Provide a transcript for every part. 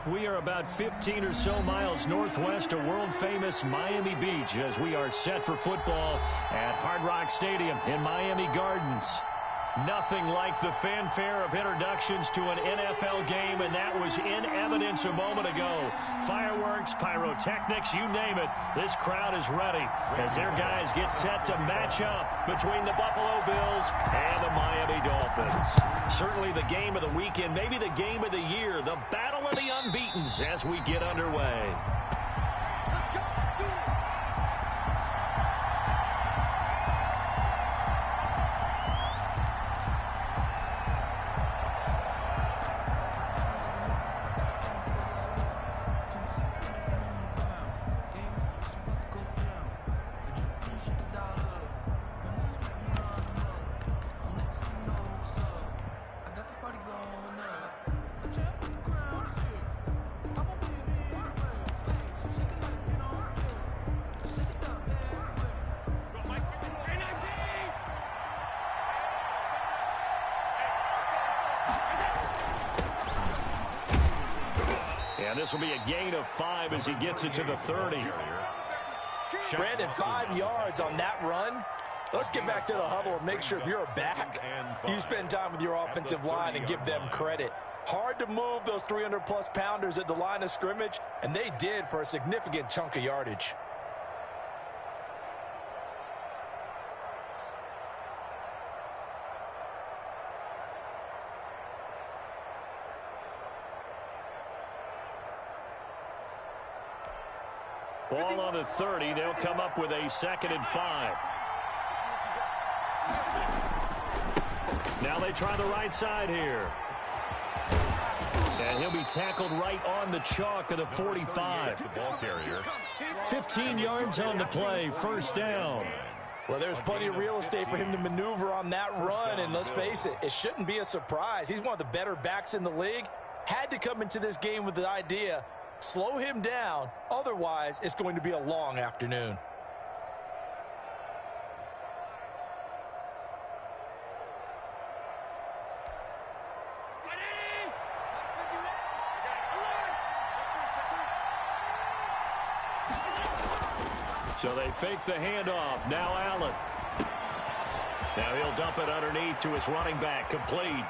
We are about 15 or so miles northwest of world-famous Miami Beach as we are set for football at Hard Rock Stadium in Miami Gardens. Nothing like the fanfare of introductions to an NFL game, and that was in evidence a moment ago. Fireworks, pyrotechnics, you name it. This crowd is ready as their guys get set to match up between the Buffalo Bills and the Miami Dolphins. Certainly the game of the weekend, maybe the game of the year, the battle of the unbeatens as we get underway. And this will be a gain of 5 as he gets it to the 30. Brandon, 5 yards on that run. Let's get back to the huddle and make sure if you're a back, you spend time with your offensive line and give them credit. Hard to move those 300-plus pounders at the line of scrimmage, and they did for a significant chunk of yardage. Ball on the 30. They'll come up with a 2nd and 5. Now they try the right side here. And he'll be tackled right on the chalk of the 45. 15 yards on the play, 1st down. Well, there's plenty of real estate for him to maneuver on that run, and let's face it, it shouldn't be a surprise. He's one of the better backs in the league. Had to come into this game with the idea, slow him down, otherwise it's going to be a long afternoon. So they fake the handoff. Now Allen. Now he'll dump it underneath to his running back. Complete.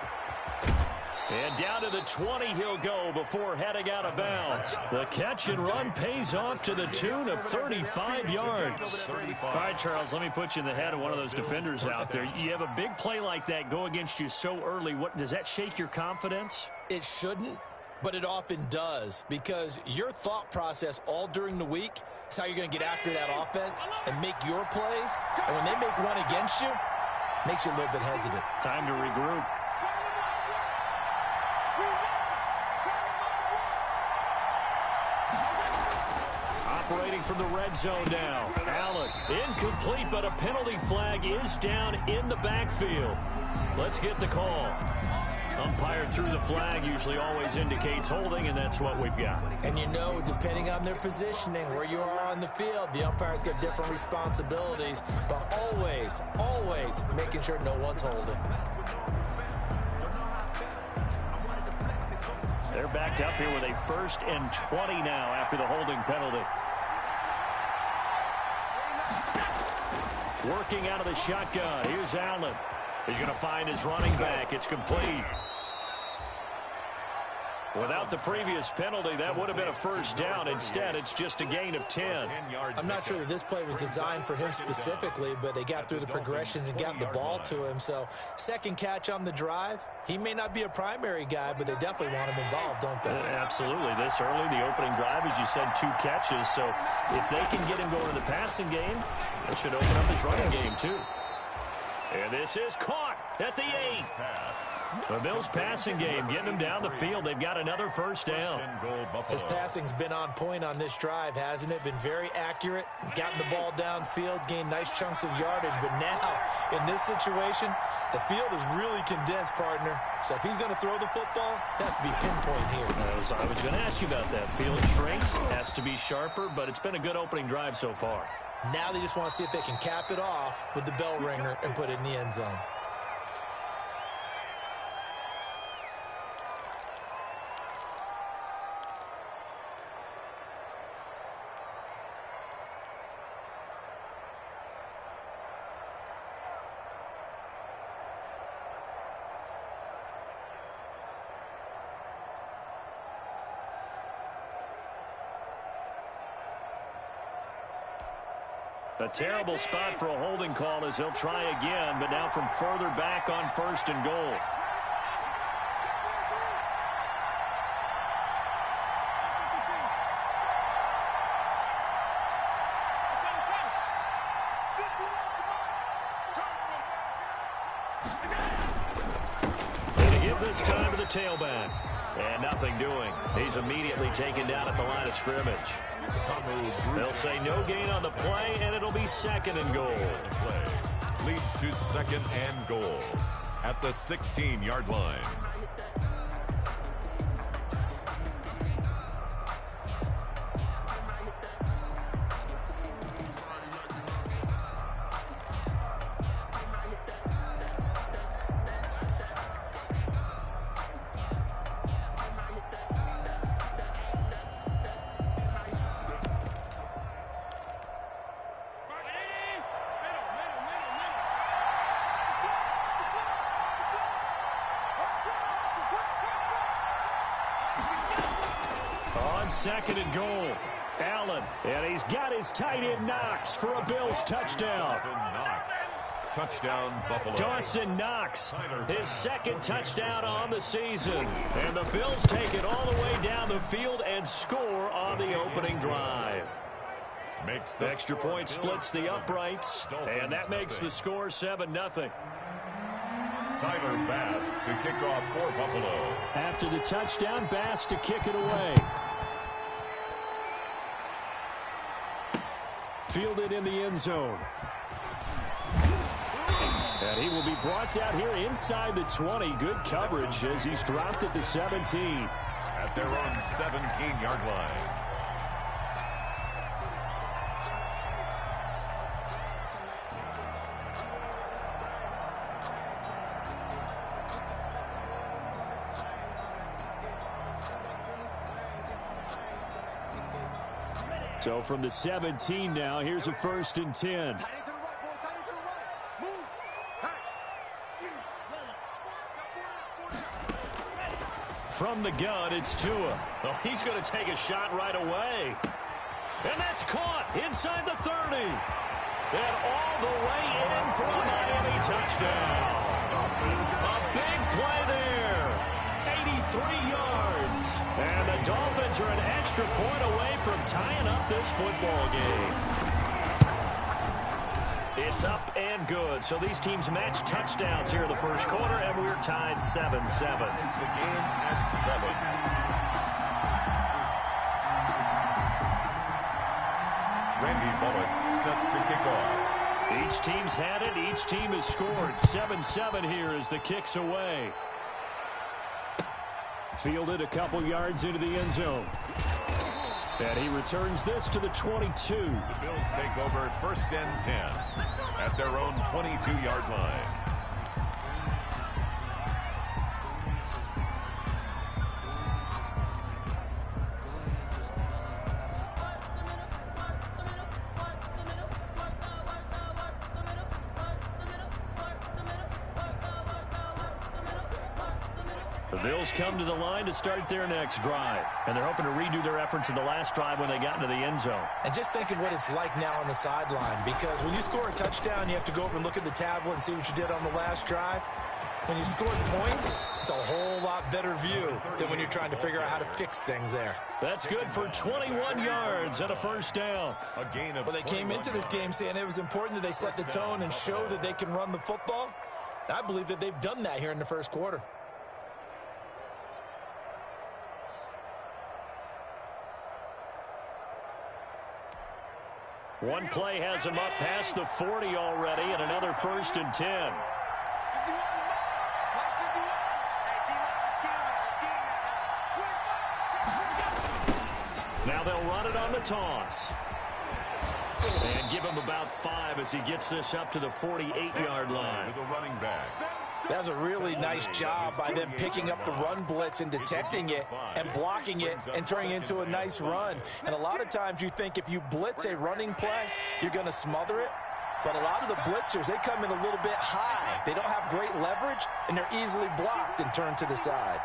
And down to the 20 he'll go before heading out of bounds. The catch and run pays off to the tune of 35 yards. All right, Charles, let me put you in the head of one of those defenders out there. You have a big play like that go against you so early. What does that shake your confidence? It shouldn't, but it often does, because your thought process all during the week is how you're going to get after that offense and make your plays. And when they make one against you, it makes you a little bit hesitant. Time to regroup. Operating from the red zone now. Allen, incomplete, but a penalty flag is down in the backfield. Let's get the call. Umpire threw the flag, usually always indicates holding, and that's what we've got. And you know, depending on their positioning, where you are on the field, the umpire's got different responsibilities, but always, always making sure no one's holding. They're backed up here with a 1st and 20 now after the holding penalty. Working out of the shotgun. Here's Allen. He's going to find his running back. It's complete. Without the previous penalty, that would have been a 1st down. Instead, it's just a gain of 10. I'm not sure that this play was designed for him specifically, but they got through the progressions and got the ball to him. So, 2nd catch on the drive. He may not be a primary guy, but they definitely want him involved, don't they? Absolutely. This early, the opening drive, as you said, 2 catches. So, if they can get him going in the passing game, that should open up his running game, too. And this is caught at the 8. The Bills' passing game, getting them down the field. They've got another 1st down. His passing's been on point on this drive, hasn't it? Been very accurate, gotten the ball downfield, gained nice chunks of yardage. But now, in this situation, the field is really condensed, partner. So if he's going to throw the football, that has to be pinpoint here. I was going to ask you about that. Field shrinks, has to be sharper, but it's been a good opening drive so far. Now they just want to see if they can cap it off with the bell ringer and put it in the end zone. A terrible spot for a holding call as he'll try again, but now from further back on 1st and goal. And to give this time to the tailback. And nothing doing. He's immediately taken down at the line of scrimmage. They'll say no gain on the play, and it'll be 2nd and goal. Play leads to 2nd and goal at the 16-yard line. On 2nd and goal, Allen, and he's got his tight end Knox for a Bills touchdown. Touchdown, Buffalo. Dawson Knox, his 2nd touchdown on the season. And the Bills take it all the way down the field and score on the opening drive. The extra point splits the uprights, and that makes the score 7-0. Tyler Bass to kick off for Buffalo. After the touchdown, Bass to kick it away. Fielded in the end zone. And he will be brought down here inside the 20. Good coverage as he's dropped at the 17. At their own 17-yard line. So from the 17 now, here's a 1st and 10. From the gun, it's Tua. Oh, he's going to take a shot right away. And that's caught inside the 30. And all the way in for a Miami touchdown. A big play there. 83 yards. And the Dolphins are an extra point away from tying up this football game. It's up and good. So these teams match touchdowns here in the first quarter, and we're tied 7-7. It's the game at 7. Randy Bullock set to kick off. Each team's had it. Each team has scored. 7-7 here as the kick's away. Fielded a couple yards into the end zone. And he returns this to the 22. The Bills take over 1st and 10 at their own 22-yard line. The Bills come to the line to start their next drive. And they're hoping to redo their efforts in the last drive when they got into the end zone. And just think of what it's like now on the sideline, because when you score a touchdown, you have to go over and look at the tablet and see what you did on the last drive. When you scored points, it's a whole lot better view than when you're trying to figure out how to fix things there. That's good for 21 yards and a 1st down. A gain of well, they came into this game saying it was important that they set the tone and show that they can run the football. I believe that they've done that here in the first quarter. One play has him up past the 40 already, and another 1st and 10. Now they'll run it on the toss. And give him about 5 as he gets this up to the 48-yard line. With a running back. That was a really nice job by them picking up the run blitz and detecting it and blocking it and turning it into a nice run. And a lot of times you think if you blitz a running play, you're going to smother it. But a lot of the blitzers, they come in a little bit high. They don't have great leverage, and they're easily blocked and turned to the side.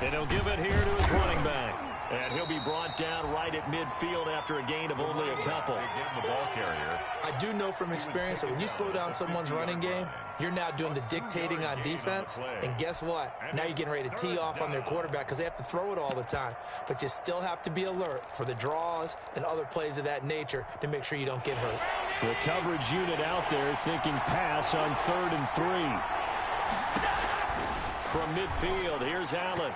And he'll give it here to his running back. And he'll be brought down right at midfield after a gain of only a couple. The ball carrier. I do know from experience that when you slow down someone's running game, you're now doing the dictating on defense. And guess what? Now you're getting ready to tee off on their quarterback because they have to throw it all the time. But you still have to be alert for the draws and other plays of that nature to make sure you don't get hurt. The coverage unit out there thinking pass on 3rd and 3. From midfield, here's Allen.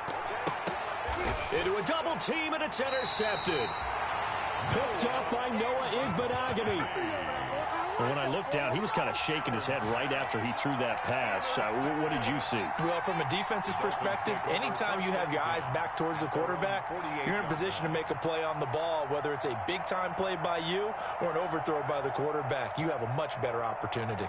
Into a double team, and it's intercepted. Picked up by Noah Igbenogany. Well, when I looked down, he was kind of shaking his head right after he threw that pass. What did you see? Well, from a defense's perspective, anytime you have your eyes back towards the quarterback, you're in a position to make a play on the ball, whether it's a big-time play by you or an overthrow by the quarterback. You have a much better opportunity.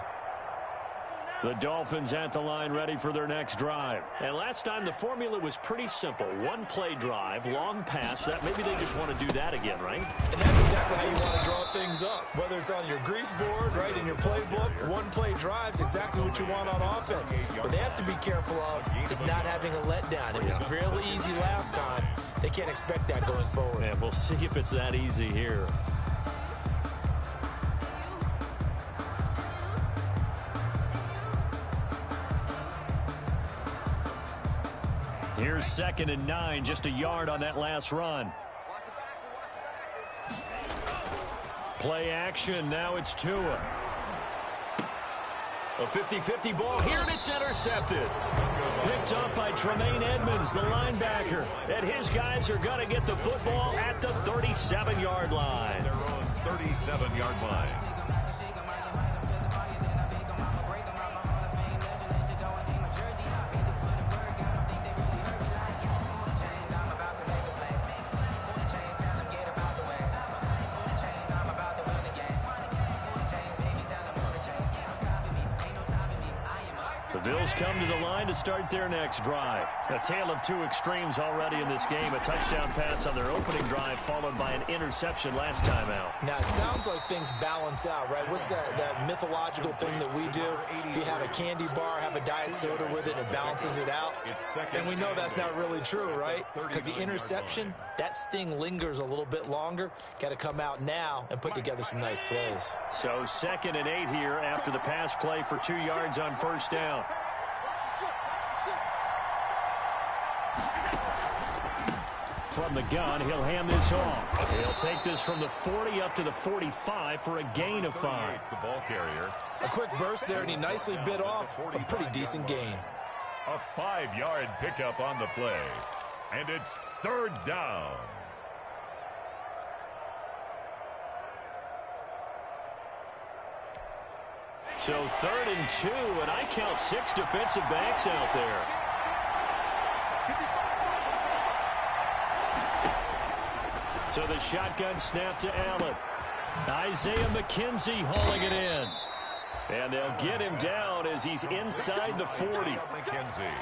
The Dolphins at the line ready for their next drive. And last time the formula was pretty simple. One play drive, long pass. That maybe they just want to do that again, right? And that's exactly how you want to draw things up. Whether it's on your grease board, right, in your playbook, one play drive's exactly what you want on offense. What they have to be careful of is not having a letdown. It was really easy last time. They can't expect that going forward. And we'll see if it's that easy here. Here's 2nd and 9, just a yard on that last run. Play action, now it's Tua. A 50-50 ball here, and it's intercepted. Picked up by Tremaine Edmonds, the linebacker. And his guys are going to get the football at the 37-yard line. Their own 37-yard line. The Bills come to the line to start their next drive. A tale of two extremes already in this game. A touchdown pass on their opening drive followed by an interception last time out. Now, it sounds like things balance out, right? What's that mythological thing that we do? If you have a candy bar, have a diet soda with it, it balances it out. And we know that's not really true, right? Because the interception, that sting lingers a little bit longer. Got to come out now and put together some nice plays. So 2nd and 8 here after the pass play for 2 yards on first down. From the gun, he'll hand this off. He'll take this from the 40 up to the 45 for a gain of 5. The ball carrier. A quick burst there, and he nicely bit off a pretty decent gain. A 5-yard pickup on the play. And it's 3rd down. So 3rd and 2, and I count 6 defensive backs out there. So the shotgun snap to Allen. Isaiah McKenzie hauling it in. And they'll get him down as he's inside the 40.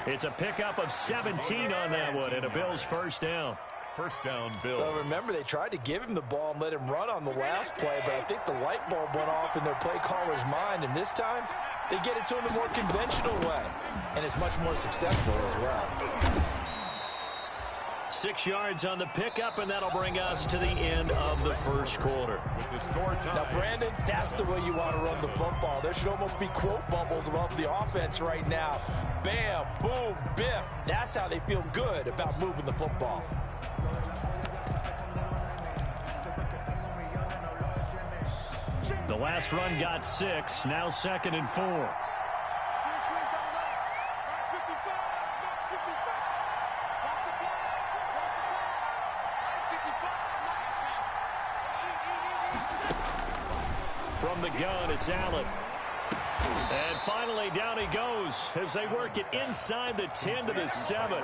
It's a pickup of 17 on that one, and a Bills first down. First down, Bills. Well, remember, they tried to give him the ball and let him run on the last play, but I think the light bulb went off in their play caller's mind, and this time they get it to him a more conventional way, and it's much more successful as well. 6 yards on the pickup, and that'll bring us to the end of the first quarter. With the score time. Now, Brandon, that's the way you want to run the football. There should almost be quote bubbles above the offense right now. Bam, boom, biff. That's how they feel good about moving the football. The last run got 6, now 2nd and 4. From the gun, it's Allen. And finally, down he goes as they work it inside the 10 to the 7.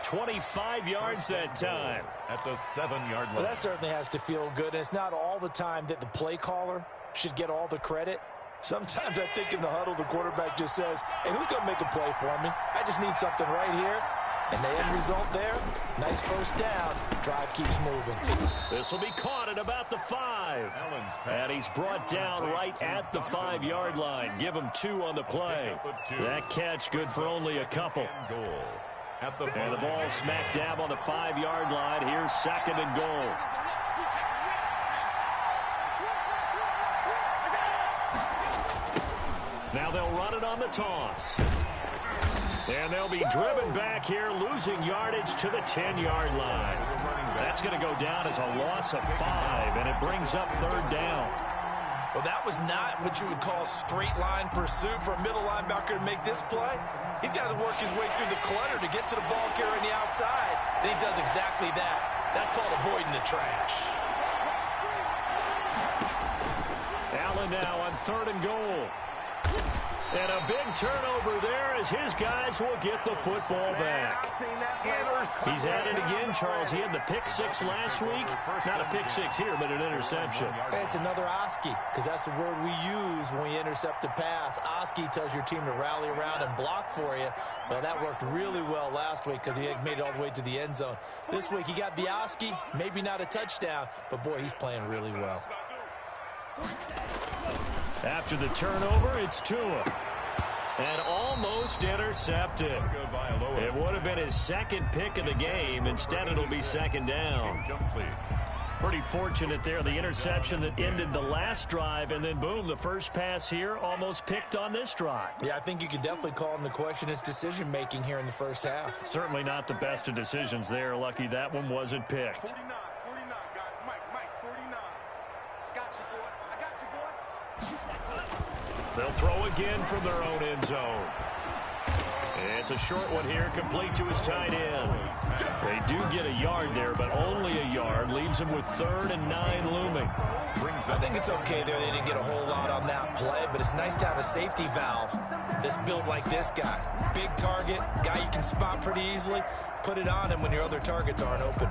25 yards that time. At the 7-yard line. Well, that certainly has to feel good, and it's not all the time that the play caller should get all the credit. Sometimes I think in the huddle, the quarterback just says, hey, who's going to make a play for me? I just need something right here. And the end result there, nice first down. Drive keeps moving. This will be caught at about the 5. And he's brought down right at the 5-yard line. Give him 2 on the play. That catch good for only a couple. at the And the ball smack dab on the 5-yard line. Here's 2nd and goal. Now they'll run it on the toss. And they'll be driven back here, losing yardage to the 10-yard line. That's going to go down as a loss of 5, and it brings up 3rd down. Well, that was not what you would call straight line pursuit for a middle linebacker to make this play. He's got to work his way through the clutter to get to the ball carrier on the outside, and he does exactly that. That's called avoiding the trash. Allen now on 3rd and goal. And a big turnover there as his guys will get the football back. He's at it again, Charles. He had the pick 6 last week. Not a pick 6 here, but an interception. It's another Oski, because that's the word we use when we intercept a pass. Oski tells your team to rally around and block for you. Well, that worked really well last week because he had made it all the way to the end zone. This week he got the Oski, maybe not a touchdown, but boy, he's playing really well. After the turnover, it's Tua. And almost intercepted. It would have been his 2nd pick of the game. Instead, it'll be 2nd down. Pretty fortunate there. The interception that ended the last drive, and then, boom, the first pass here almost picked on this drive. Yeah, I think you could definitely call him to question his decision-making here in the first half. Certainly not the best of decisions there. Lucky that one wasn't picked. 49, guys. Mike, 49. I got you, boy. I got you, boy. They'll throw again from their own end zone. It's a short one here, complete to his tight end. They do get a yard there, but only a yard. Leaves them with 3rd and 9 looming. I think it's okay there. They didn't get a whole lot on that play, but it's nice to have a safety valve that's built like this guy. Big target, guy you can spot pretty easily. Put it on him when your other targets aren't open.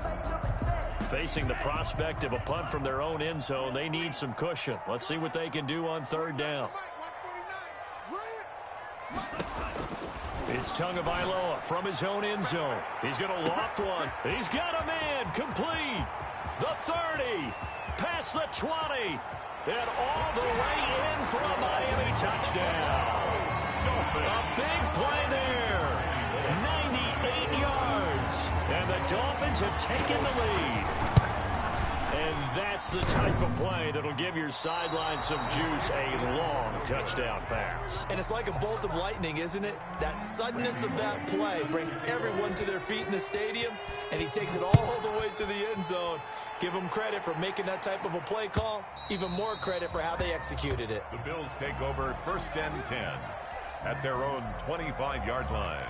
Facing the prospect of a punt from their own end zone, they need some cushion. Let's see what they can do on 3rd down. It's Tagovailoa from his own end zone. He's going to loft one. He's got a man complete. The 30, past the 20, and all the way in for a Miami touchdown. A big play there. 98 yards. And the Dolphins have taken the lead. And that's the type of play that'll give your sideline some juice, a long touchdown pass. And it's like a bolt of lightning, isn't it? That suddenness of that play brings everyone to their feet in the stadium, and he takes it all the way to the end zone. Give him credit for making that type of a play call. Even more credit for how they executed it. The Bills take over 1st and 10 at their own 25-yard line.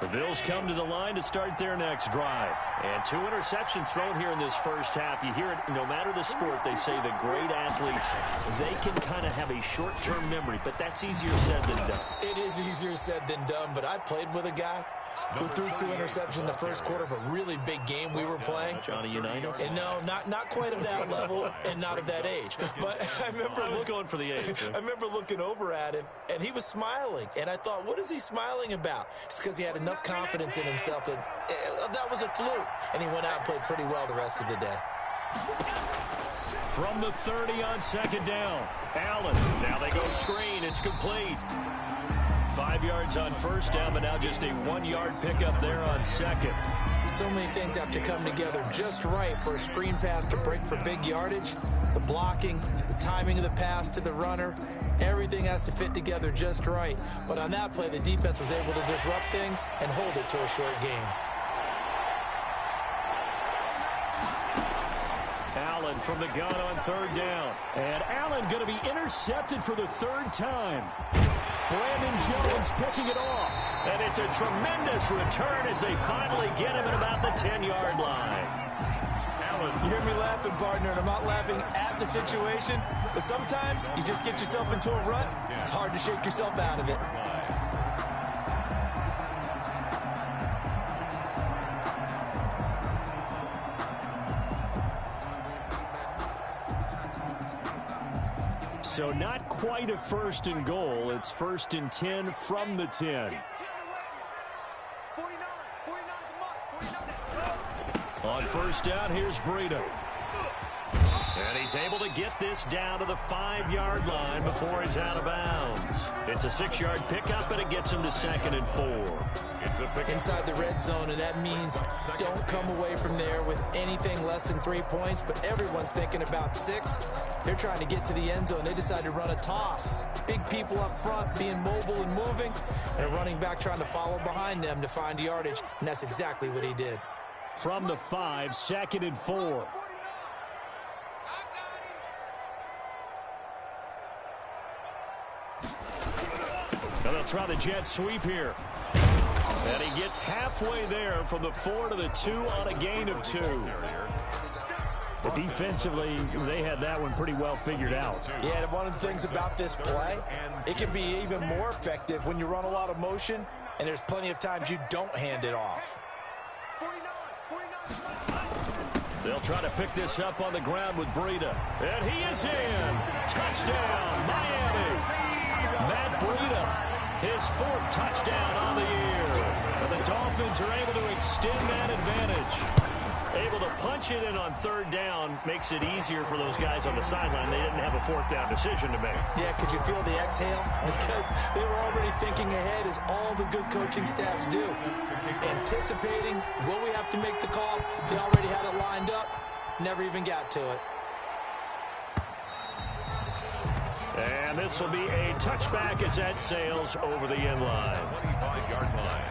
The Bills come to the line to start their next drive. And 2 interceptions thrown here in this first half. You hear it, no matter the sport, they say the great athletes, they can kind of have a short-term memory, but that's easier said than done. It is easier said than done, but I played with a guy who threw 2 interceptions in the first quarter of a really big game we were playing. Johnny Unitas? And no, not quite of that level and not of that age. But I was going for the age. I remember looking over at him, and he was smiling. And I thought, what is he smiling about? It's because he had enough confidence in himself that that was a fluke. And he went out and played pretty well the rest of the day. From the 30 on 2nd down, Allen. Now they go screen. It's complete. 5 yards on 1st down, but now just a 1-yard pickup there on 2nd. So many things have to come together just right for a screen pass to break for big yardage. The blocking, the timing of the pass to the runner, everything has to fit together just right. But on that play, the defense was able to disrupt things and hold it to a short game. Allen from the gun on 3rd down. And Allen going to be intercepted for the 3rd time. Brandon Jones picking it off. And it's a tremendous return as they finally get him at about the 10-yard line. You hear me laughing, partner, and I'm not laughing at the situation, but sometimes you just get yourself into a rut. It's hard to shake yourself out of it. So not quite a 1st and goal. It's 1st and 10 from the 10. On 1st down, here's Breida. And he's able to get this down to the 5-yard line before he's out of bounds. It's a 6-yard pickup, and it gets him to 2nd and 4. Inside the red zone, and that means don't come away from there with anything less than 3 points, but everyone's thinking about 6. They're trying to get to the end zone. They decide to run a toss. Big people up front being mobile and moving, and a running back trying to follow behind them to find yardage, and that's exactly what he did. From the 5, 2nd and 4. Now they'll try the jet sweep here. And he gets halfway there from the 4 to the 2 on a gain of 2. But defensively, they had that one pretty well figured out. Yeah, and one of the things about this play, it can be even more effective when you run a lot of motion, and there's plenty of times you don't hand it off. They'll try to pick this up on the ground with Breida. And he is in. Touchdown, Miami. Matt Breida, his 4th touchdown on the year. And the Dolphins are able to extend that advantage. Able to punch it in on 3rd down makes it easier for those guys on the sideline. They didn't have a 4th down decision to make. Yeah, could you feel the exhale? Because they were already thinking ahead, as all the good coaching staffs do. Anticipating, will we have to make the call? They already had it lined up, never even got to it. And this will be a touchback as that sails over the end line. 25-yard line.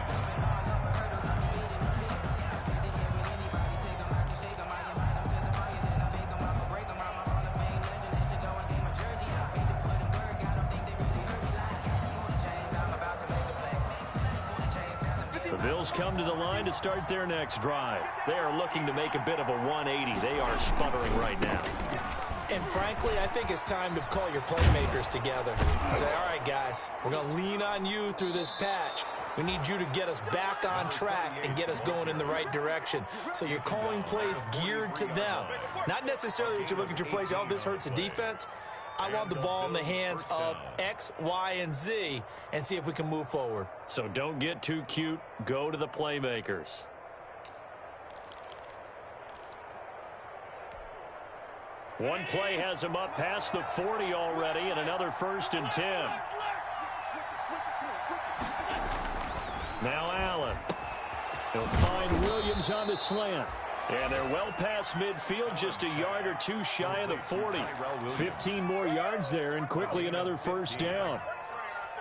The Bills come to the line to start their next drive. They are looking to make a bit of a 180. They are sputtering right now. And frankly, I think it's time to call your playmakers together and say, all right, guys, we're going to lean on you through this patch. We need you to get us back on track and get us going in the right direction. So you're calling plays geared to them. Not necessarily that you look at your plays, oh, this hurts the defense. I want the ball in the hands of X, Y, and Z and see if we can move forward. So don't get too cute. Go to the playmakers. One play has him up past the 40 already, and another 1st and 10. Now Allen. He'll find Williams on the slant. And they're well past midfield, just a yard or 2 shy of the 40. 15 more yards there, and quickly another 1st down.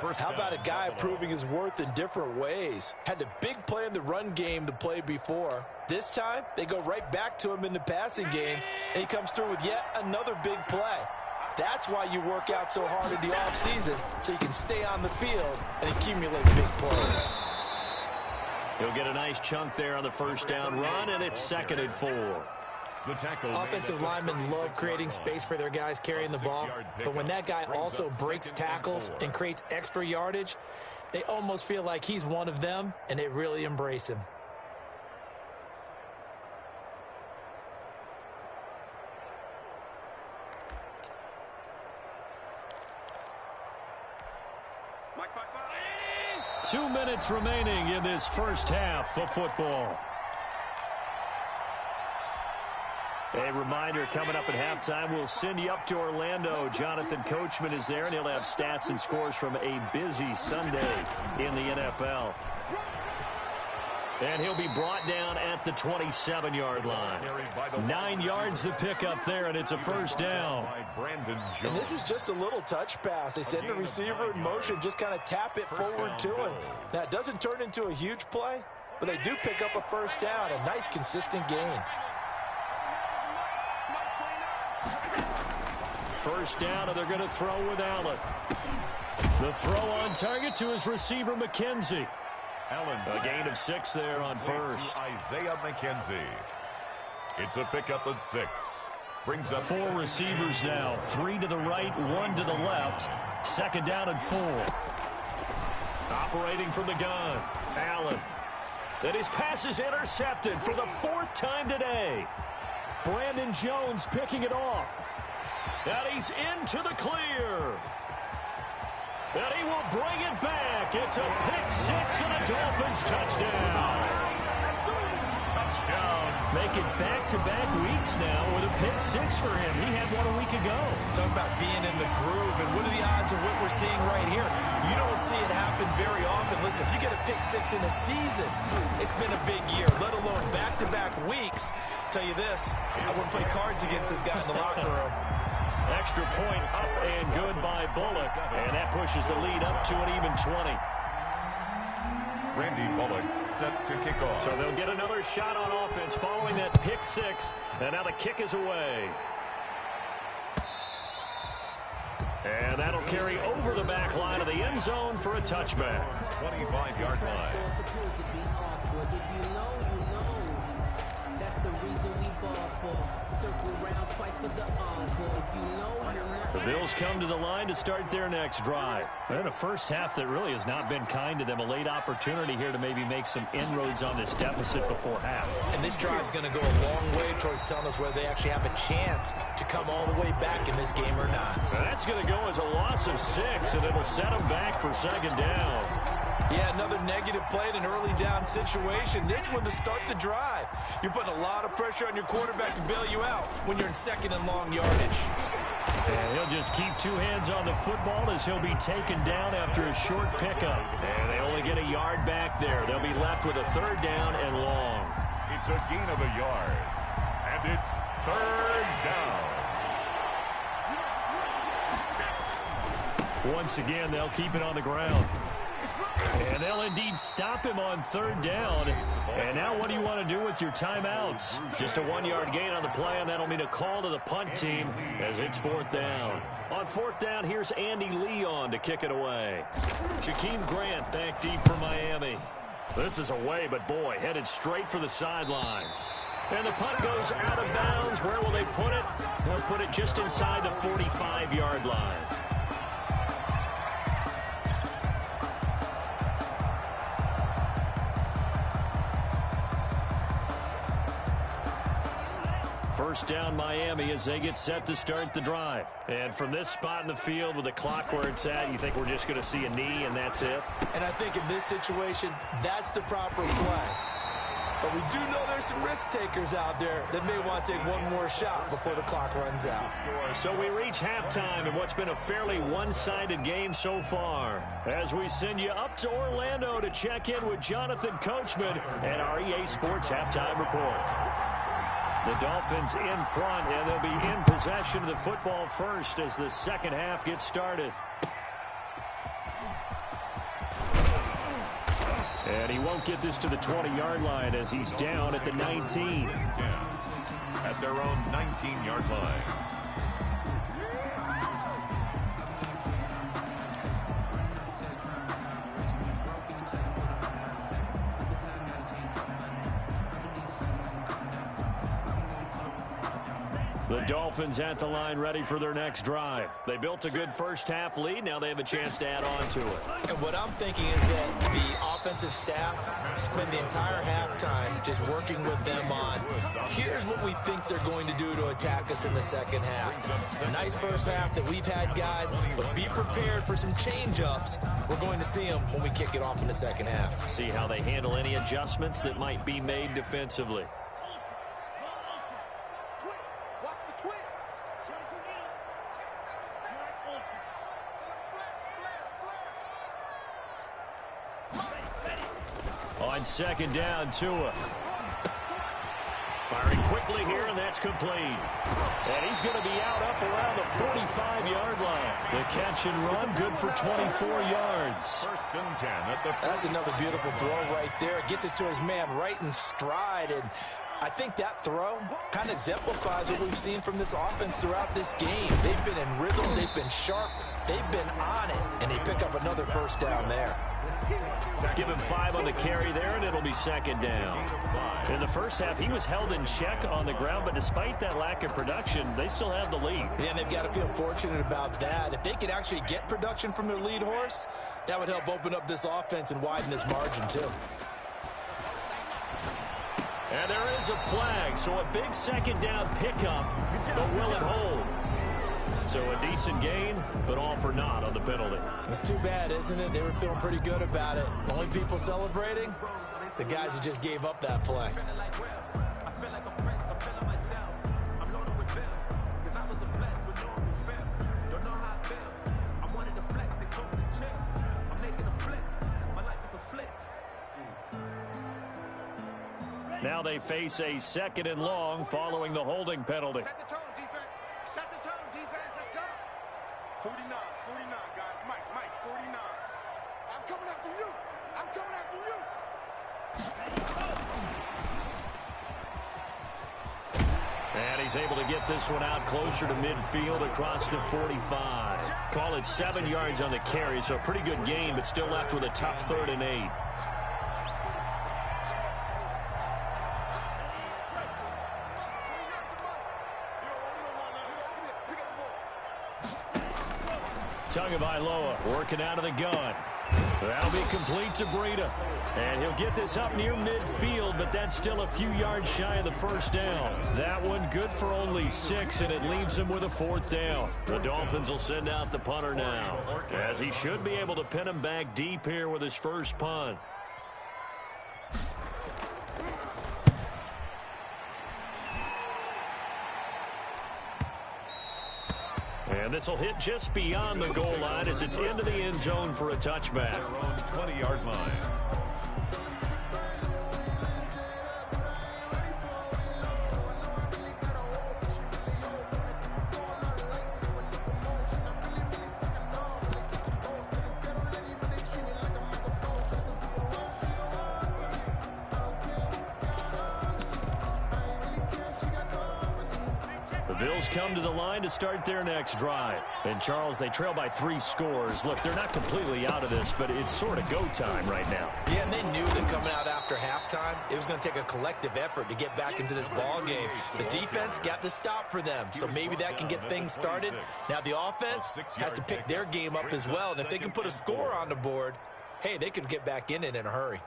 How about a guy proving his worth in different ways? Had the big play in the run game to play before. This time, they go right back to him in the passing game, and he comes through with yet another big play. That's why you work out so hard in the offseason, so you can stay on the field and accumulate big plays. He'll get a nice chunk there on the 1st down run, and it's 2nd and 4. Offensive linemen love creating space for their guys carrying the ball, but when that guy also breaks tackles and creates extra yardage, they almost feel like he's one of them, and they really embrace him. Two minutes remaining in this first half of football. A reminder, coming up at halftime, we'll send you up to Orlando. Jonathan Coachman is there, and he'll have stats and scores from a busy Sunday in the NFL. And he'll be brought down at the 27-yard line. 9 yards to pick up there, and it's a 1st down. And this is just a little touch pass. They send the receiver in motion, just kind of tap it forward to him. Now, it doesn't turn into a huge play, but they do pick up a 1st down, a nice, consistent gain. 1st down, and they're going to throw with Allen. The throw on target to his receiver, McKenzie. A gain of 6 there on 1st. Isaiah McKenzie. It's a pickup of 6. Brings up 4 receivers now. 3 to the right, 1 to the left. 2nd down and 4. Operating from the gun, Allen. And his pass is intercepted for the 4th time today. Brandon Jones picking it off. And he's into the clear. And he will bring it back. It's a pick 6 and a Dolphins touchdown. touchdown, Make it back-to-back weeks now with a pick six for him. He had one a week ago. Talk about being in the groove, and what are the odds of what we're seeing right here? You don't see it happen very often. Listen, if you get a pick six in a season, it's been a big year, let alone back-to-back weeks. Tell you this, I wouldn't play cards against this guy in the locker room. Extra point up and good by Bullock, and that pushes the lead up to an even 20. Randy Bullock set to kick off. So they'll get another shot on offense following that pick six, and now the kick is away. And that'll carry over the back line of the end zone for a touchback. 25-yard line. The Bills come to the line to start their next drive. And a first half that really has not been kind to them. A late opportunity here to maybe make some inroads on this deficit before half. And this drive's going to go a long way towards telling us whether they actually have a chance to come all the way back in this game or not. That's going to go as a loss of 6, and it'll set them back for second down. Yeah, another negative play in an early down situation. This one to start the drive. You're putting a lot of pressure on your quarterback to bail you out when you're in second and long yardage. And he'll just keep two hands on the football as he'll be taken down after a short pickup. And they only get a yard back there. They'll be left with a third down and long. It's a gain of a yard. And it's third down. Once again, they'll keep it on the ground. And they'll indeed stop him on third down. And now what do you want to do with your timeouts? Just a 1-yard gain on the play, and that'll mean a call to the punt team as it's fourth down. On fourth down, here's Andy Leon to kick it away. Jakeem Grant back deep for Miami. This is away, but boy, headed straight for the sidelines. And the punt goes out of bounds. Where will they put it? They'll put it just inside the 45-yard line. First down Miami as they get set to start the drive. And from this spot in the field with the clock where it's at, you think we're just going to see a knee and that's it? And I think in this situation, that's the proper play. But we do know there's some risk takers out there that may want to take one more shot before the clock runs out. So we reach halftime in what's been a fairly one-sided game so far. As we send you up to Orlando to check in with Jonathan Coachman and our EA Sports Halftime Report. The Dolphins in front, and they'll be in possession of the football first as the second half gets started. And he won't get this to the 20-yard line as he's down at the 19. At their own 19-yard line. The Dolphins at the line ready for their next drive. They built a good first half lead. Now they have a chance to add on to it. And what I'm thinking is that the offensive staff spend the entire halftime just working with them on, here's what we think they're going to do to attack us in the second half. A nice first half that we've had, guys, but be prepared for some change-ups. We're going to see them when we kick it off in the second half. See how they handle any adjustments that might be made defensively. On second down, Tua. Firing quickly here, and that's complete. And he's going to be out up around the 45-yard line. The catch and run, good for 24 yards. First and 10 at the... That's another beautiful throw right there. Gets it to his man right in stride, and I think that throw kind of exemplifies what we've seen from this offense throughout this game. They've been in rhythm, they've been sharp, they've been on it, and they pick up another first down there. Give him 5 on the carry there, and it'll be second down. In the first half, he was held in check on the ground, but despite that lack of production, they still have the lead. Yeah, they've got to feel fortunate about that. If they could actually get production from their lead horse, that would help open up this offense and widen this margin, too. And there is a flag, so a big second down pickup, but will it hold? So a decent gain, but all for naught on the penalty. It's too bad, isn't it? They were feeling pretty good about it. The only people celebrating, the guys who just gave up that play. Now they face a 2nd and long following the holding penalty. Set the tone, defense. Set the tone, defense. Let's go. 49, guys. Mike, 49. I'm coming after you. I'm coming after you. And he's able to get this one out closer to midfield across the 45. Call it 7 yards on the carry, so a pretty good gain, but still left with a tough 3rd and 8. Tagovailoa working out of the gun. That'll be complete to Breida. And he'll get this up near midfield, but that's still a few yards shy of the 1st down. That one good for only 6, and it leaves him with a 4th down. The Dolphins will send out the punter now, as he should be able to pin him back deep here with his first punt. And this will hit just beyond the goal line as it's into the end zone for a touchback. Their own 20-yard line. Bills come to the line to start their next drive. And, Charles, they trail by 3 scores. Look, they're not completely out of this, but it's sort of go time right now. Yeah, and they knew that coming out after halftime, it was going to take a collective effort to get back into this ball game. The defense got the stop for them, so maybe that can get things started. Now the offense has to pick their game up as well, and if they can put a score on the board, hey, they could get back in it in a hurry.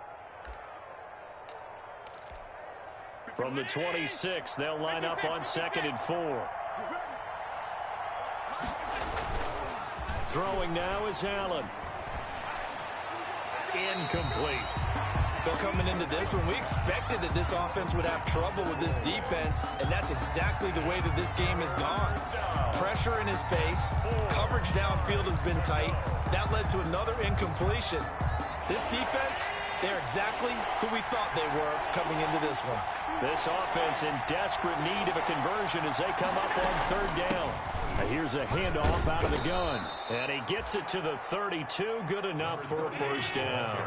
From the 26, they'll line up on 2nd and 4. Throwing now is Allen. Incomplete. Well, coming into this one, we expected that this offense would have trouble with this defense, and that's exactly the way that this game has gone. Pressure in his face, coverage downfield has been tight. That led to another incompletion. This defense, they're exactly who we thought they were coming into this one. This offense in desperate need of a conversion as they come up on 3rd down. Here's a handoff out of the gun. And he gets it to the 32. Good enough for a 1st down.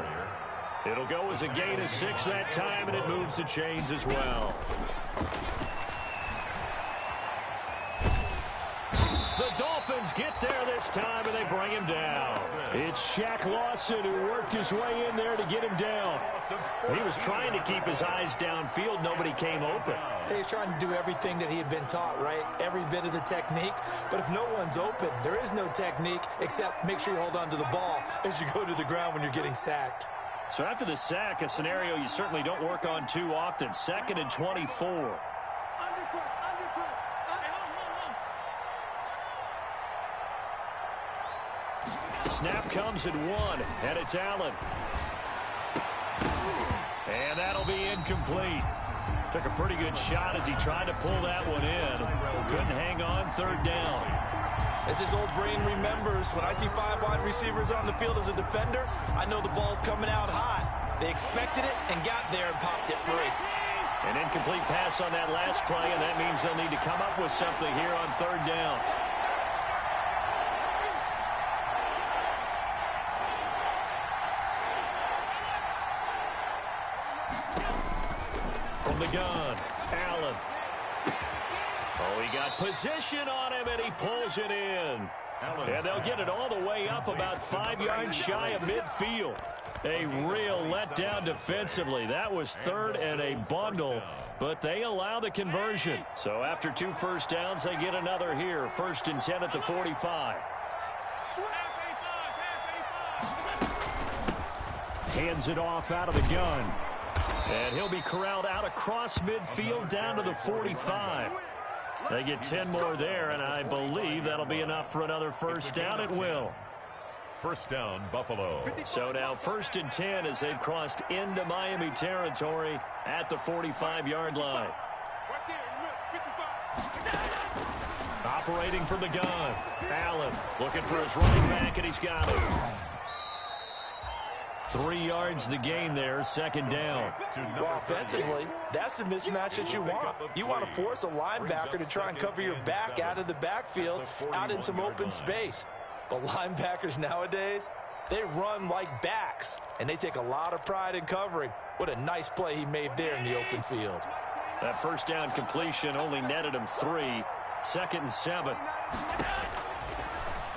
It'll go as a gain of 6 that time, and it moves the chains as well. The Dolphins get there this time, and they bring him down. It's Shaq Lawson who worked his way in there to get him down. He was trying to keep his eyes downfield. Nobody came open. He's trying to do everything that he had been taught, right? Every bit of the technique. But if no one's open, there is no technique except make sure you hold on to the ball as you go to the ground when you're getting sacked. So after the sack, a scenario you certainly don't work on too often. 2nd and 24. Snap comes at 1, and it's Allen. And that'll be incomplete. Took a pretty good shot as he tried to pull that one in. Couldn't hang on, 3rd down. As his old brain remembers, when I see 5 wide receivers on the field as a defender, I know the ball's coming out hot. They expected it and got there and popped it free. An incomplete pass on that last play, and that means they'll need to come up with something here on 3rd down. From the gun, Allen. Oh, he got position on him, and he pulls it in. And they'll get it all the way up about 5 yards shy of midfield. A real letdown defensively. That was 3rd and a bundle, but they allow the conversion. So after 2 first downs, they get another here. 1st and 10 at the 45. Hands it off out of the gun. And he'll be corralled out across midfield down to the 45. They get 10 more there, and I believe that'll be enough for another 1st down. It will. 1st down, Buffalo. So now 1st and 10 as they've crossed into Miami territory at the 45-yard line. Operating from the gun. Allen looking for his running back, and he's got it. 3 yards the gain there, second down. Well, offensively, that's the mismatch that you want. You want to force a linebacker to try and cover your back out of the backfield, out in some open space. But linebackers nowadays, they run like backs, and they take a lot of pride in covering. What a nice play he made there in the open field. That first down completion only netted him 3. Second and 7.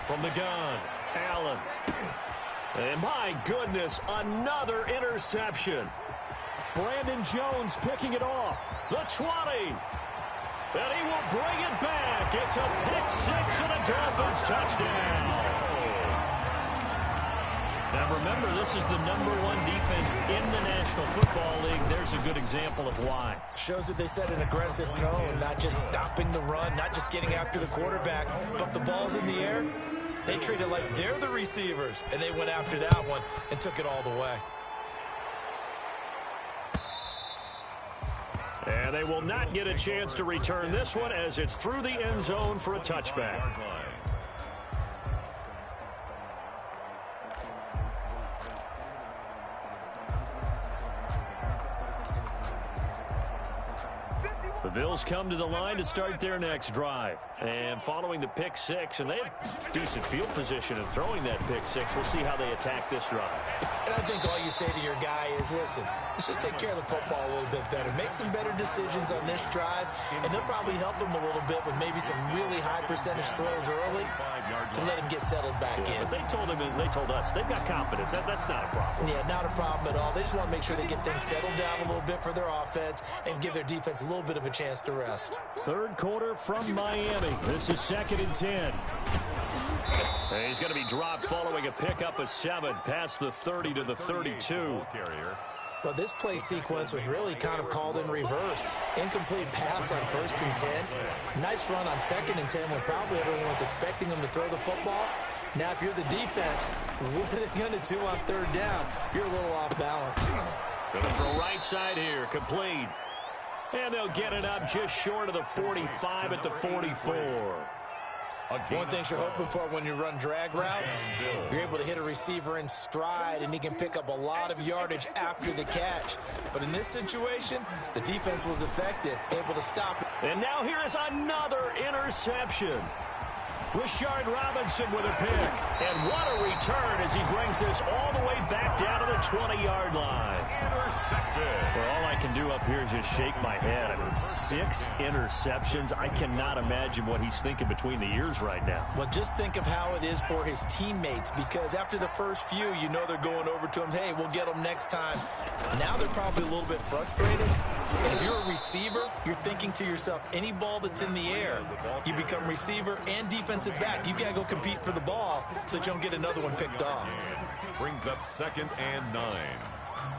From the gun, Allen. And my goodness, another interception. Brandon Jones picking it off. The 20. And he will bring it back. It's a pick-6 and a Dolphins touchdown. Now remember, this is the #1 defense in the National Football League. There's a good example of why. Shows that they set an aggressive tone, not just stopping the run, not just getting after the quarterback, but the ball's in the air. They treat it like they're the receivers, and they went after that one and took it all the way. And they will not get a chance to return this one as it's through the end zone for a touchback. The Bills come to the line to start their next drive. And following the pick-6, and they have decent field position in throwing that pick-6. We'll see how they attack this drive. And I think all you say to your guy is, listen, let's just take care of the football a little bit better. Make some better decisions on this drive, and they'll probably help him a little bit with maybe some really high percentage throws early to let him get settled back in. But they told him, and they told us, they've got confidence. That's not a problem. Yeah, not a problem at all. They just want to make sure they get things settled down a little bit for their offense and give their defense a little bit of a chance to rest. Third quarter from Miami. This is 2nd and 10. And he's going to be dropped following a pickup of 7 past the 30 to the 32. Well, this play sequence was really kind of called in reverse. Incomplete pass on 1st and 10. Nice run on 2nd and 10 when probably everyone was expecting him to throw the football. Now, if you're the defense, what are they going to do on 3rd down? You're a little off balance. Going to throw right side here, complete. And they'll get it up just short of the 45 at the 44. One thing you're hoping for when you run drag routes, you're able to hit a receiver in stride, and he can pick up a lot of yardage after the catch. But in this situation, the defense was effective, able to stop it. And now here is another interception. Rashard Robinson with a pick. And what a return as he brings this all the way back down to the 20-yard line. Intercepted. Well, all I can do up here is just shake my head. I mean, 6 interceptions. I cannot imagine what he's thinking between the ears right now. Well, just think of how it is for his teammates, because after the first few, you know they're going over to him, hey, we'll get them next time. Now they're probably a little bit frustrated. And if you're a receiver, you're thinking to yourself, any ball that's in the air, you become receiver and defensive back. You've got to go compete for the ball so that you don't get another one picked off. Brings up 2nd and 9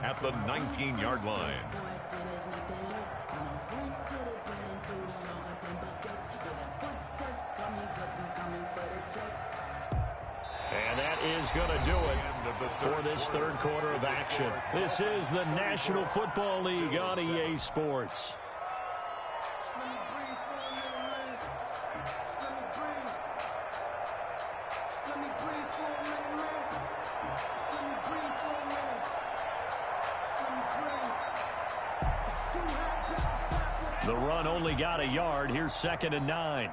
at the 19-yard line. And that is going to do it for this third quarter of action. This is the National Football League on EA Sports. The run only got a yard. Here's 2nd and 9.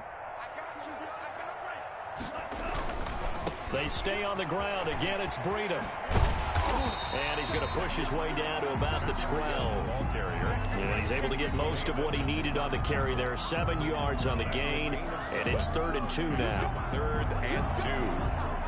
They stay on the ground. Again, it's Breedham. And he's going to push his way down to about the 12. And he's able to get most of what he needed on the carry there. 7 yards on the gain. And it's 3rd and 2 now. 3rd and 2.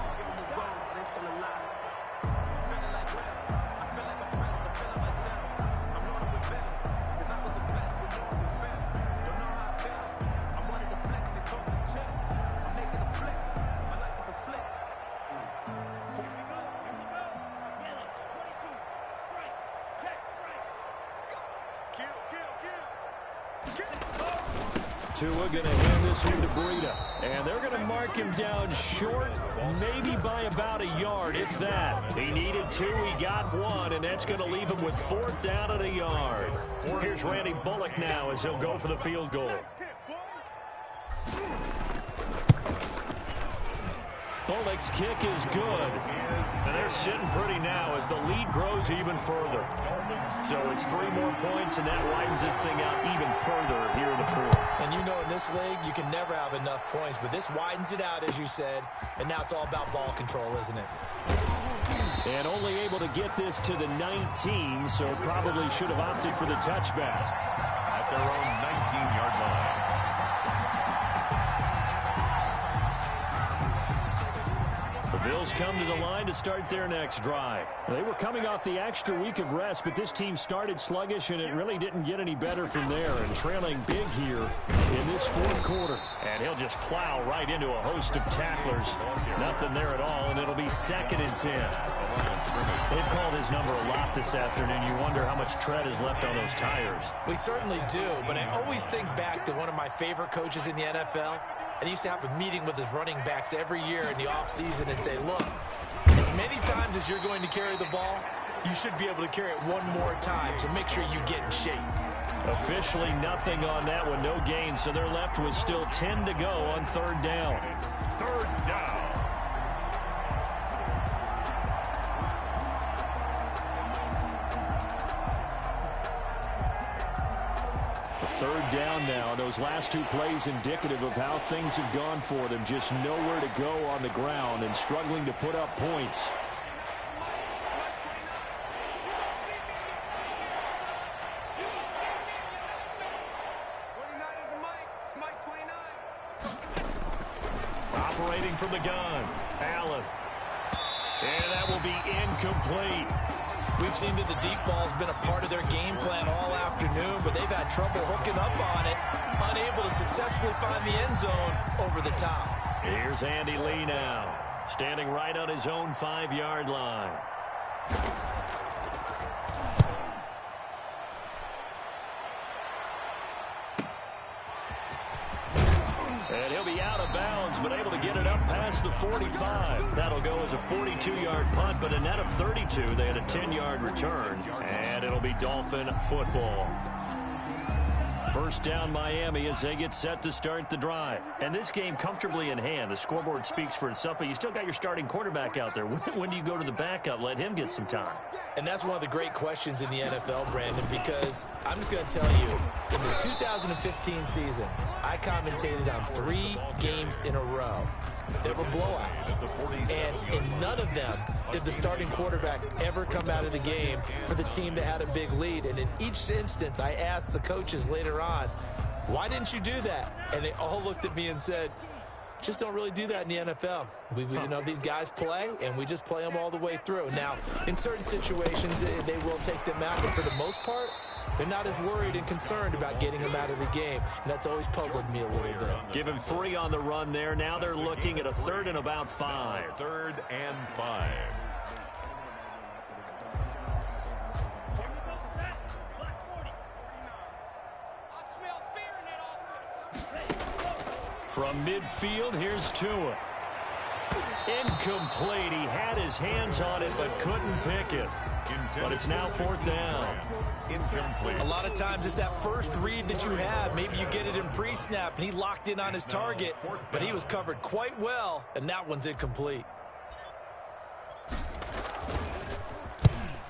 Tua going to hand this one to Breida. And they're going to mark him down short, maybe by about a yard, if that. He needed 2, he got 1, and that's going to leave him with 4th down at a yard. Here's Randy Bullock now as he'll go for the field goal. Bullock's kick is good. And they're sitting pretty now as the lead grows even further. So it's 3 more points, and that widens this thing out even further here in the fourth. And you know in this league, you can never have enough points, but this widens it out, as you said, and now it's all about ball control, isn't it? And only able to get this to the 19, so probably should have opted for the touchback. At their own 19-yard line. The Bills come to the line to start their next drive. They were coming off the extra week of rest, but this team started sluggish, and it really didn't get any better from there, and trailing big here in this fourth quarter. And he'll just plow right into a host of tacklers. Nothing there at all, and it'll be 2nd and 10. They've called his number a lot this afternoon. You wonder how much tread is left on those tires. We certainly do, but I always think back to one of my favorite coaches in the NFL. And he used to have a meeting with his running backs every year in the offseason and say, look, as many times as you're going to carry the ball, you should be able to carry it one more time, so make sure you get in shape. Officially nothing on that one, no gain, so they're left with still 10 to go on 3rd down. It's 3rd down. A 3rd down now. Those last 2 plays indicative of how things have gone for them. Just nowhere to go on the ground and struggling to put up points. Operating from the gun, Allen. And that will be incomplete. We've seen that the deep ball's been a part of their game plan all afternoon, but they've had trouble hooking up on it, unable to successfully find the end zone over the top. Here's Andy Lee now, standing right on his own 5-yard line. And he'll be out of bounds, but able to get it up past the 45. That'll go as a 42-yard punt, but a net of 32. They had a 10-yard return, and it'll be Dolphin football. 1st down Miami as they get set to start the drive. And this game comfortably in hand. The scoreboard speaks for itself, but you still got your starting quarterback out there. When do you go to the backup? Let him get some time. And that's one of the great questions in the NFL, Brandon, because I'm just going to tell you, in the 2015 season, I commentated on 3 games in a row. They were blowouts. And in none of them did the starting quarterback ever come out of the game for the team that had a big lead. And in each instance, I asked the coaches later on, why didn't you do that? And they all looked at me and said, just don't really do that in the NFL. You know, these guys play, and we just play them all the way through. Now, in certain situations, they will take them out, but for the most part, they're not as worried and concerned about getting them out of the game, and that's always puzzled me a little bit. Give him 3 on the run there. Now they're looking at a 3rd and about 5. 3rd and 5. From midfield, here's Tua. Incomplete. He had his hands on it, but couldn't pick it. But it's now 4th down. Incomplete. A lot of times it's that first read that you have. Maybe you get it in pre-snap, and he locked in on his target, but he was covered quite well, and that one's incomplete.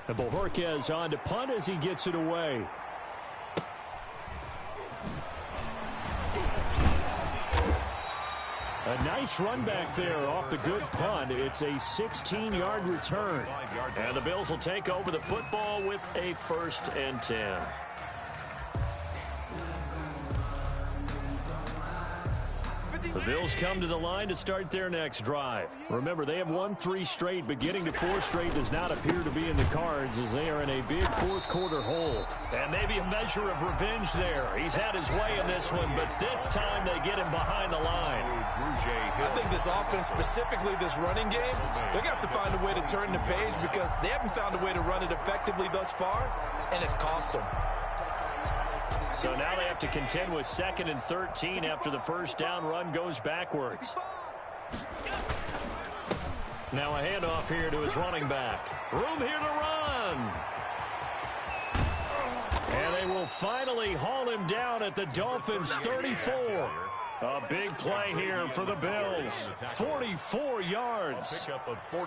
And Bojorquez on to punt as he gets it away. A nice run back there off the good punt. It's a 16-yard return. And the Bills will take over the football with a 1st and 10. The Bills come to the line to start their next drive. Remember, they have won 3 straight, but getting to 4 straight does not appear to be in the cards as they are in a big fourth quarter hole. And maybe a measure of revenge there. He's had his way in this one, but this time they get him behind the line. I think this offense, specifically this running game, they're going to have to find a way to turn the page because they haven't found a way to run it effectively thus far, and it's cost them. So now they have to contend with 2nd and 13 after the 1st down run goes backwards. Now a handoff here to his running back. Room here to run. And they will finally haul him down at the Dolphins' 34. A big play here for the Bills. 44 yards.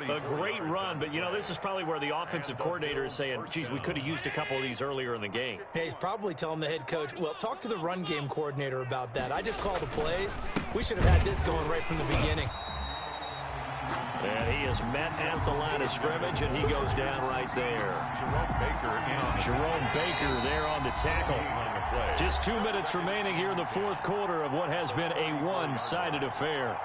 A great run, but, you know, this is probably where the offensive coordinator is saying, geez, we could have used a couple of these earlier in the game. Hey, he's probably telling the head coach, well, talk to the run game coordinator about that. I just called the plays. We should have had this going right from the beginning. And he is met at the line of scrimmage, and he goes down right there. Jerome Baker there on the tackle. Just 2 minutes remaining here in the fourth quarter of what has been a one-sided affair.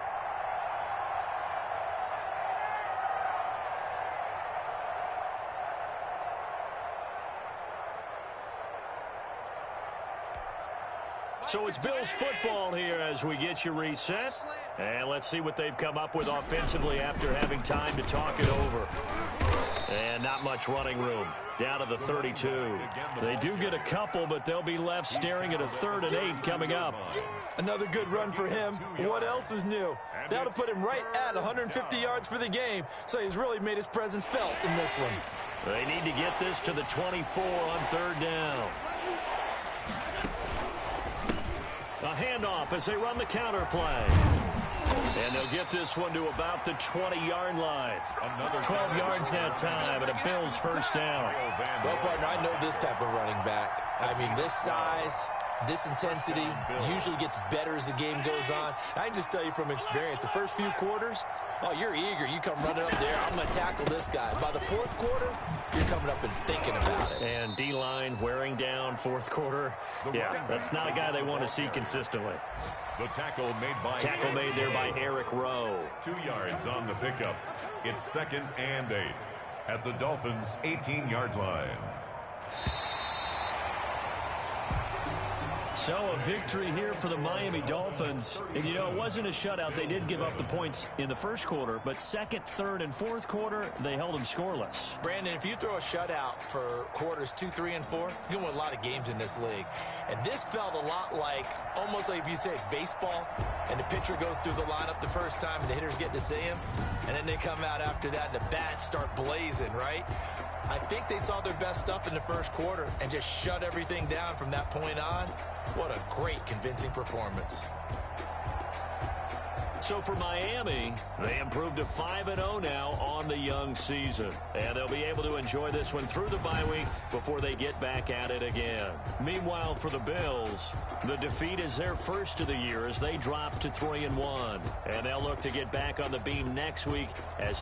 So it's Bills football here as we get you reset. And let's see what they've come up with offensively after having time to talk it over. And not much running room. Down to the 32. They do get a couple, but they'll be left staring at a 3rd and 8 coming up. Another good run for him. What else is new? That'll put him right at 150 yards for the game. So he's really made his presence felt in this one. They need to get this to the 24 on 3rd down. A handoff as they run the counter play. And they'll get this one to about the 20-yard line. 12 yards that time, and a Bills first down. Well, partner, I know this type of running back. I mean, this size, this intensity usually gets better as the game goes on. I can just tell you from experience, the first few quarters, oh, you're eager. You come running up there. I'm going to tackle this guy. By the fourth quarter, you're coming up and thinking about it. And D-line wearing down fourth quarter. Yeah, that's not a guy they want to see consistently. The tackle made there by Eric Rowe. 2 yards on the pickup. It's 2nd and 8 at the Dolphins' 18-yard line. So a victory here for the Miami Dolphins. And, you know, it wasn't a shutout. They did give up the points in the first quarter, but second, third, and fourth quarter, they held them scoreless. Brandon, if you throw a shutout for quarters 2, 3, and 4, you're going to win a lot of games in this league. And this felt a lot like, almost like if you say baseball, and the pitcher goes through the lineup the first time, and the hitters get to see him, and then they come out after that, and the bats start blazing, right? I think they saw their best stuff in the first quarter and just shut everything down from that point on. What a great, convincing performance. So for Miami, they improved to 5-0 now on the young season. And they'll be able to enjoy this one through the bye week before they get back at it again. Meanwhile, for the Bills, the defeat is their first of the year as they drop to 3-1. And they'll look to get back on the beam next week as